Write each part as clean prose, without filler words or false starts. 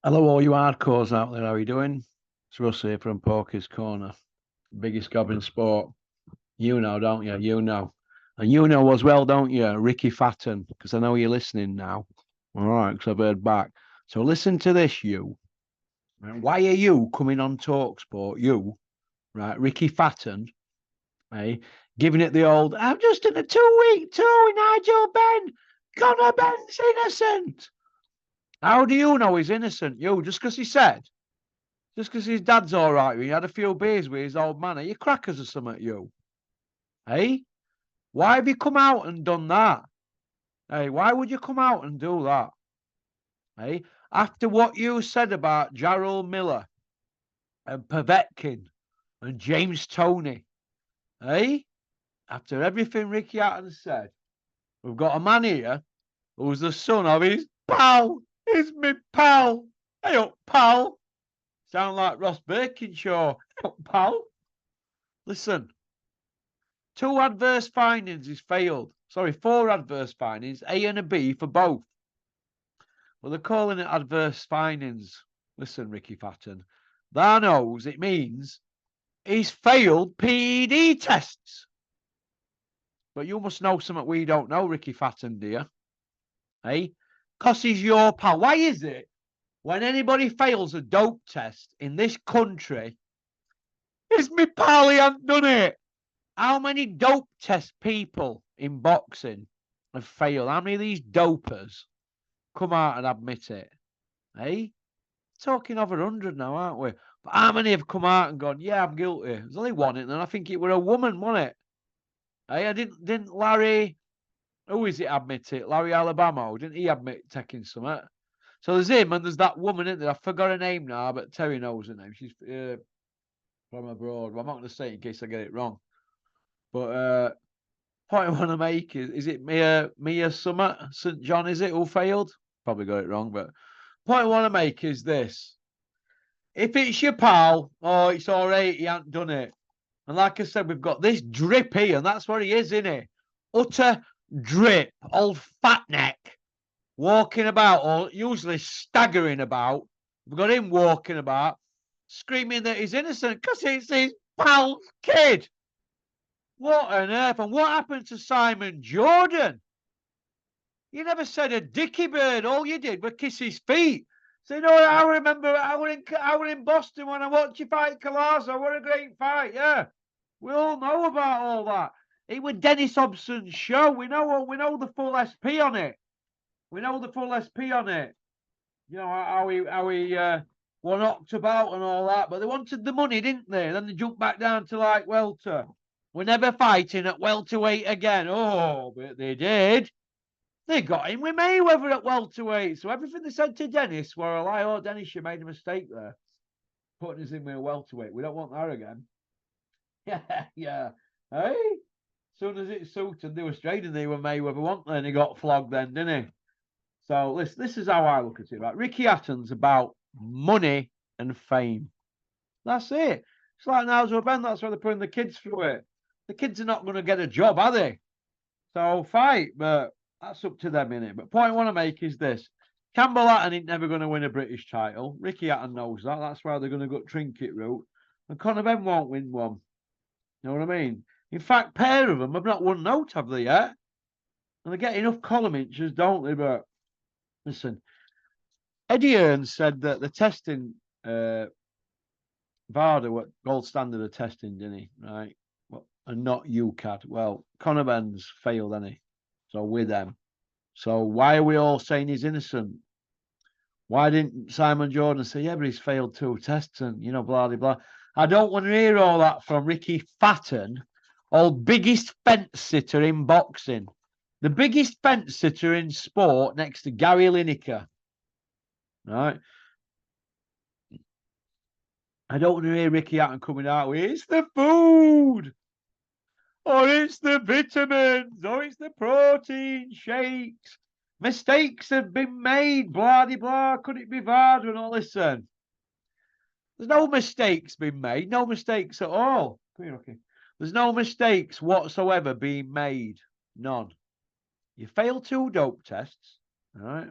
Hello, all you hardcores out there. How are you doing? It's Russ here from Porky's Corner, biggest gob in sport. You know, don't you? You know. And you know as well, don't you? Ricky Hatton, because I know you're listening now. All right, because I've heard back. So listen to this, you. Right, why are you coming on TalkSport? You, right? Ricky Hatton, eh? Giving it the old, I'm just in a 2-week tour with Nigel Benn. Conor Benn's innocent. How do you know he's innocent? You, just because he said? Just because his dad's all right with you, had a few beers with his old man. Are you crackers or something, you? Hey? Why have you come out and done that? Hey, why would you come out and do that? Hey? After what you said about Jarrell Miller and Povetkin and James Toney, hey? After everything Ricky Hatton said, we've got a man here who's the son of his pal. It's me pal. Hey up, pal. Sound like Ross Birkinshaw. Hey up, pal. Listen. 2 adverse findings is failed. Sorry, 4 adverse findings, A and a B for both. Well, they're calling it adverse findings. Listen, Ricky Hatton, that knows it means he's failed PED tests. But you must know something we don't know, Ricky Hatton, dear. Hey? Because he's your pal. Why is it when anybody fails a dope test in this country, it's me pal, he hasn't done it? How many dope test people in boxing have failed? How many of these dopers come out and admit it? Eh? Talking over 100 now, aren't we? But how many have come out and gone, yeah, I'm guilty? There's only one in there, and I think it were a woman, wasn't it? Eh? I didn't Larry, who is it admit it? Larry Alabama, didn't he admit taking something? So there's him and there's that woman in there. I forgot her name now, but Terry knows her name. She's from abroad. Well, I'm not going to say it in case I get it wrong. But point I want to make is it Mia Summit St. John, is it, who failed? Probably got it wrong, but point I want to make is this. If it's your pal, oh, it's all right, he hasn't done it. And like I said, we've got this drip here, and that's what he is, isn't he? Utter drip, old fat neck, walking about, or usually staggering about. We've got him walking about, screaming that he's innocent because it's his pal's kid. What on earth? And what happened to Simon Jordan? You never said a dicky bird. All you did was kiss his feet. So, you know, I remember I were in Boston when I watched you fight Colazo. What a great fight, yeah. We all know about all that. It was Dennis Hobson's show. We know the full SP on it. We know the full SP on it. You know, how he were knocked about and all that. But they wanted the money, didn't they? Then they jumped back down to like welter. We're never fighting at welterweight again. Oh, but they did. They got him with Mayweather at welterweight. So everything they said to Dennis were a lie. Oh, Dennis, you made a mistake there. Putting us in with a welterweight. We don't want that again. Yeah, yeah. Hey? As soon as it suited, they were straight and they were Mayweather, weren't they? And he got flogged then, didn't he? So this is how I look at it. Right? Ricky Hatton's about money and fame. That's it. It's like Nigel Benn. That's why they're putting the kids through it. The kids are not going to get a job, are they? So fight, but that's up to them, innit? But point I want to make is this. Campbell Hatton ain't never going to win a British title. Ricky Hatton knows that. That's why they're going to go trinket route. And Conor Benn won't win one. You know what I mean? In fact, pair of them have not won out, have they yet? And they get enough column inches, don't they? But listen, Eddie Hearn said that the testing, VADA, what gold standard of testing, didn't he? Right? Well, and not UCAD. Well, Conor Benn's failed, hasn't he? So with them. So why are we all saying he's innocent? Why didn't Simon Jordan say, yeah, but he's failed 2 tests and, you know, blah, blah, blah. I don't want to hear all that from Ricky Hatton, old biggest fence sitter in boxing. The biggest fence sitter in sport next to Gary Lineker. Right? I don't want to hear Ricky Hatton coming out with, it's the food, or it's the vitamins, or it's the protein shakes. Mistakes have been made, blah, de blah, could it be VADA and all? Listen, there's no mistakes been made, no mistakes at all. Come here, okay. There's no mistakes whatsoever being made, none. You failed 2 dope tests, all right?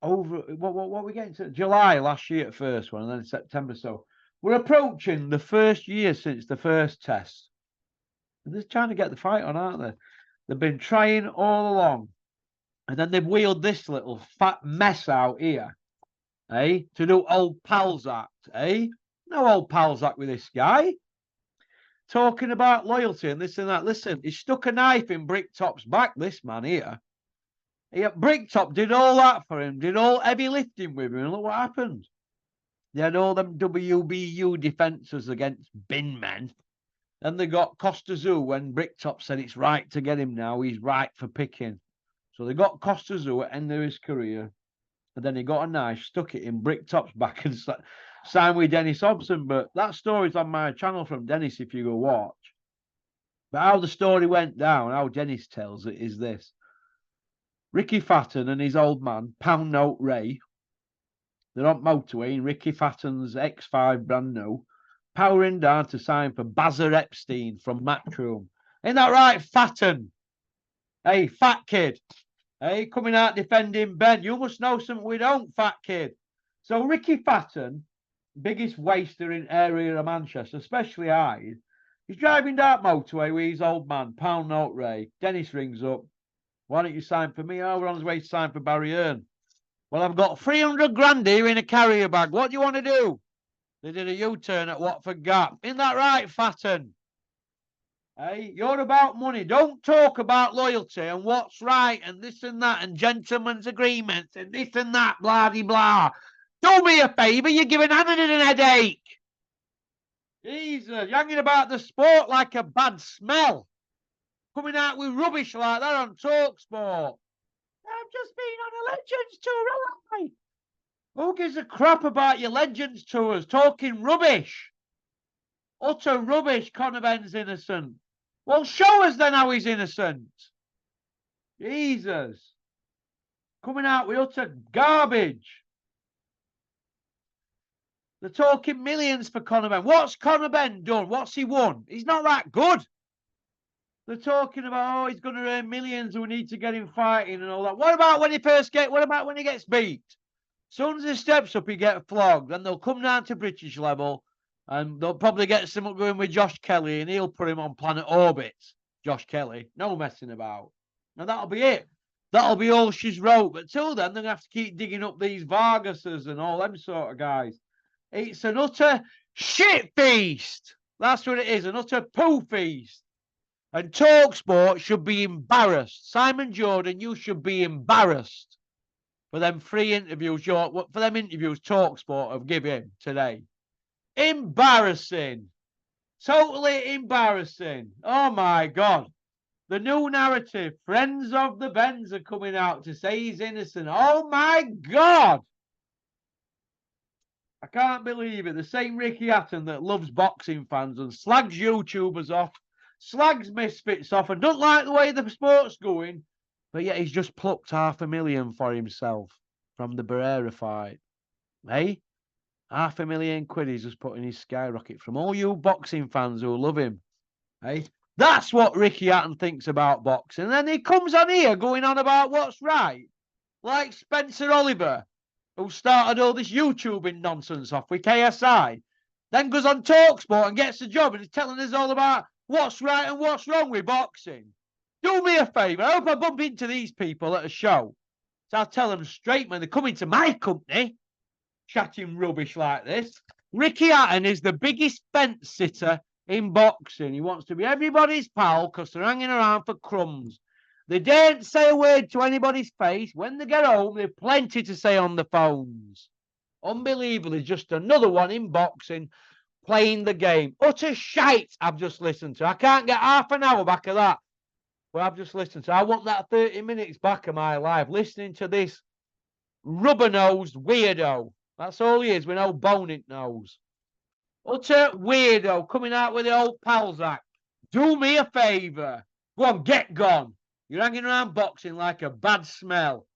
over what we getting to July last year at first one, and then September. So we're approaching the first year since the first test. And they're trying to get the fight on, aren't they? They've been trying all along. And then they've wheeled this little fat mess out here, eh? To do old pals act, eh? No old pals act with this guy. Talking about loyalty and this and that. Listen, he stuck a knife in Bricktop's back, this man here. Bricktop did all that for him, did all heavy lifting with him, and look what happened. They had all them WBU defences against bin men. Then they got Costa Zoo when Bricktop said it's right to get him now. He's right for picking. So they got Costa Zoo at the end of his career. And then he got a knife, stuck it in Bricktop's back and signed with Dennis Hobson. But that story's on my channel from Dennis if you go watch. But how the story went down, how Dennis tells it, is this. Ricky Hatton and his old man, Pound Note Ray, they're on motorway in Ricky Hatton's X5 brand new, powering down to sign for Bazza Epstein from Matchroom. Ain't that right, Hatton? Hey, fat kid. Hey, coming out defending Benn. You must know something we don't, fat kid. So Ricky Hatton, biggest waster in area of Manchester, especially Hyde, he's driving down motorway with his old man, Pound Note Ray. Dennis rings up. Why don't you sign for me? Oh, we're on his way to sign for Barry Hearn. Well, I've got 300 grand here in a carrier bag. What do you want to do? They did a U-turn at Watford Gap. Isn't that right, Hatton? Hey, you're about money. Don't talk about loyalty and what's right and this and that and gentlemen's agreements and this and that, blah-de-blah. Do me a favour, you're giving Hatton a headache. Jesus, you're hanging about the sport like a bad smell. Coming out with rubbish like that on TalkSport. I've just been on a Legends tour, haven't I? Who gives a crap about your Legends tours? Talking rubbish. Utter rubbish. Conor Benn's innocent. Well, show us then how he's innocent. Jesus. Coming out with utter garbage. They're talking millions for Conor Benn. What's Conor Benn done? What's he won? He's not that good. They're talking about, oh, he's going to earn millions and we need to get him fighting and all that. What about when he what about when he gets beat? As soon as he steps up, he gets flogged. Then they'll come down to British level and they'll probably get someone going with Josh Kelly and he'll put him on planet orbit. Josh Kelly. No messing about. And that'll be it. That'll be all she's wrote. But till then, they're going to have to keep digging up these Vargases and all them sort of guys. It's an utter shit feast. That's what it is. An utter poo feast. And TalkSport should be embarrassed. Simon Jordan, you should be embarrassed for them free interviews. For them interviews TalkSport have given him today. Embarrassing. Totally embarrassing. Oh my God. The new narrative. Friends of the Benns are coming out to say he's innocent. Oh my God. I can't believe it. The same Ricky Hatton that loves boxing fans and slags YouTubers off, slags misfits off and doesn't like the way the sport's going, but yet he's just plucked £500,000 for himself from the Barrera fight. Hey? £500,000 he's just put in his skyrocket from all you boxing fans who love him. Hey? That's what Ricky Hatton thinks about boxing. And then he comes on here going on about what's right. Like Spencer Oliver, who started all this YouTubing nonsense off with KSI, then goes on TalkSport and gets the job and is telling us all about what's right and what's wrong with boxing. Do me a favour. I hope I bump into these people at a show. So I'll tell them straight when they come into my company, chatting rubbish like this. Ricky Hatton is the biggest fence sitter in boxing. He wants to be everybody's pal because they're hanging around for crumbs. They daren't say a word to anybody's face. When they get home, they've plenty to say on the phones. Unbelievably, just another one in boxing playing the game. Utter shite I've just listened to. I can't get half an hour back of that. But I've just listened to. I want that 30 minutes back of my life listening to this rubber-nosed weirdo. That's all he is with no bone in nose. Utter weirdo coming out with the old pals act. Do me a favour. Go on, get gone. You're hanging around boxing like a bad smell.